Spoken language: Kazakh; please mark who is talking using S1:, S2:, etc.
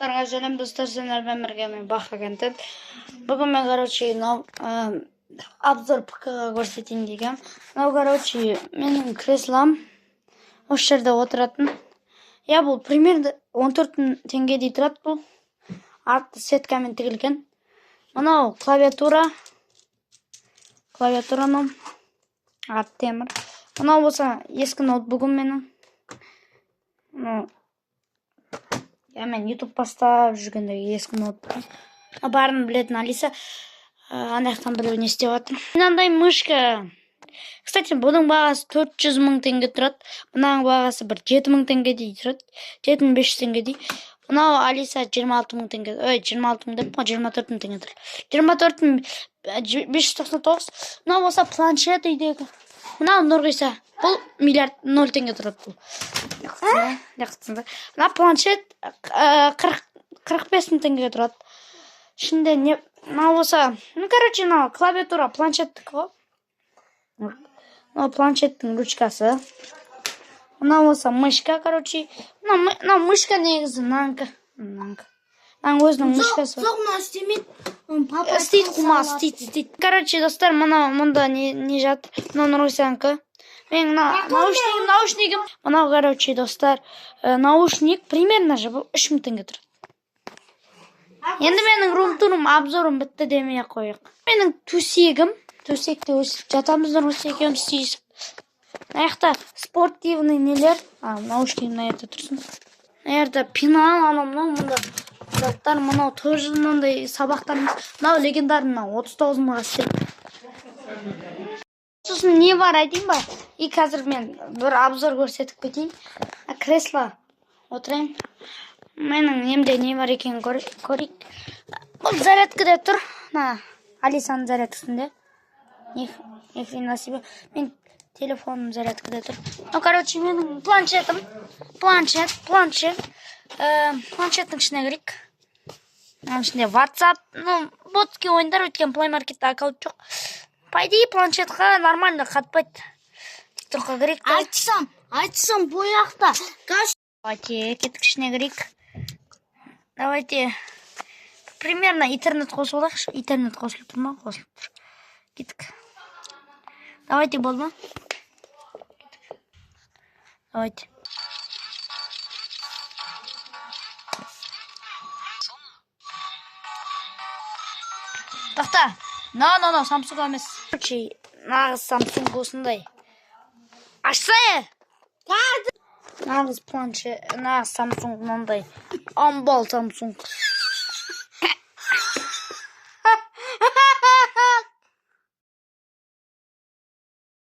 S1: Selam dostlar, ben birge men Baha Content. Bugün men обзор ПК-га көрсетейін дегем. Менің креслом осы жерде отыратын. Бұл примерно 14 000 теңгедей тұрады бұл. Арты сеткамен тігілген. Мынау клавиатураның аты темір. Мынау болса ескі ноутбугым менің. Мен YouTube бастап жүргендегі ескі ноутбук. Барын білетін Алиса. Анаяқтан білу не істеп жатыр. Мынандай мышка. Кстати, бұның бағасы 400 000 теңге тұрады. Бұның бағасы бір 7 000 теңгедей тұрады. 7500 теңгедей. Мынау Алиса 26 000 теңге. 26 000 деп 24 000 теңге тұрады. 24 599. Мынау болса планшет үйдегі. Мынау Нұрғиса. Бұл миллиард 0 теңге тұрады бұл. Мына планшет 45 000 теңге тұрады. Şimdi ne olsa, клавиатура планшеттік ғой. Планшеттің ручкасы. Мына болса мышка, мына мышка негізі нанка. Өзінің мышкасы.
S2: Соғына істемейді.
S1: Істейді. Достар, мұнда не жатыр? Мына Нұрғисанікі. Мен наушнигім. Мына, достар, наушник примерно же 3 000 теңге тұрады. Енді менің рум-турым обзорым бітті демей қойық. Менің төсегім. Төсекте жатамыз Нұрғиса екеуміз істейсік. Аяқта спортивный нелер. Наушник мына жерде тұрсын. Мына жерде пенал анамнан мұнда заттар. Мынау тоже мынандай сабақтарымыз. Мынау легендарный 39 000-ға істейді. Сосын не бар айтайын ба? И қазір мен бір обзор көрсетіп кетейін. Кресло отырайын. Менің немде не бар екен көрейік. Бұл зарядкада тұр. Алисаның зарядкасында. Нихрена себе. Мен телефоным зарядкада тұр. Менің планшетім. Планшеттің ішіне кірейік. Ішінде WhatsApp. Ботки ойындар өткен Play Market'та аккаунт жоқ. По идее, планшетқа нормально қатпайды. TikTokқа кірейік.
S2: Айтсам бояқта.
S1: Давайте, кеттік ішіне кірейік. Давайте. Примерно интернет қосып алайықшы. Интернет қосылып тұр ма? Қосылып тұр. Кеттік. Давайте, болды ма? Давайте. Тоқта. Samsung емес. Нағыз Samsung осындай. Ашсай! Нағыз планшет, нағыз Samsung мынандай. Амбал Samsung.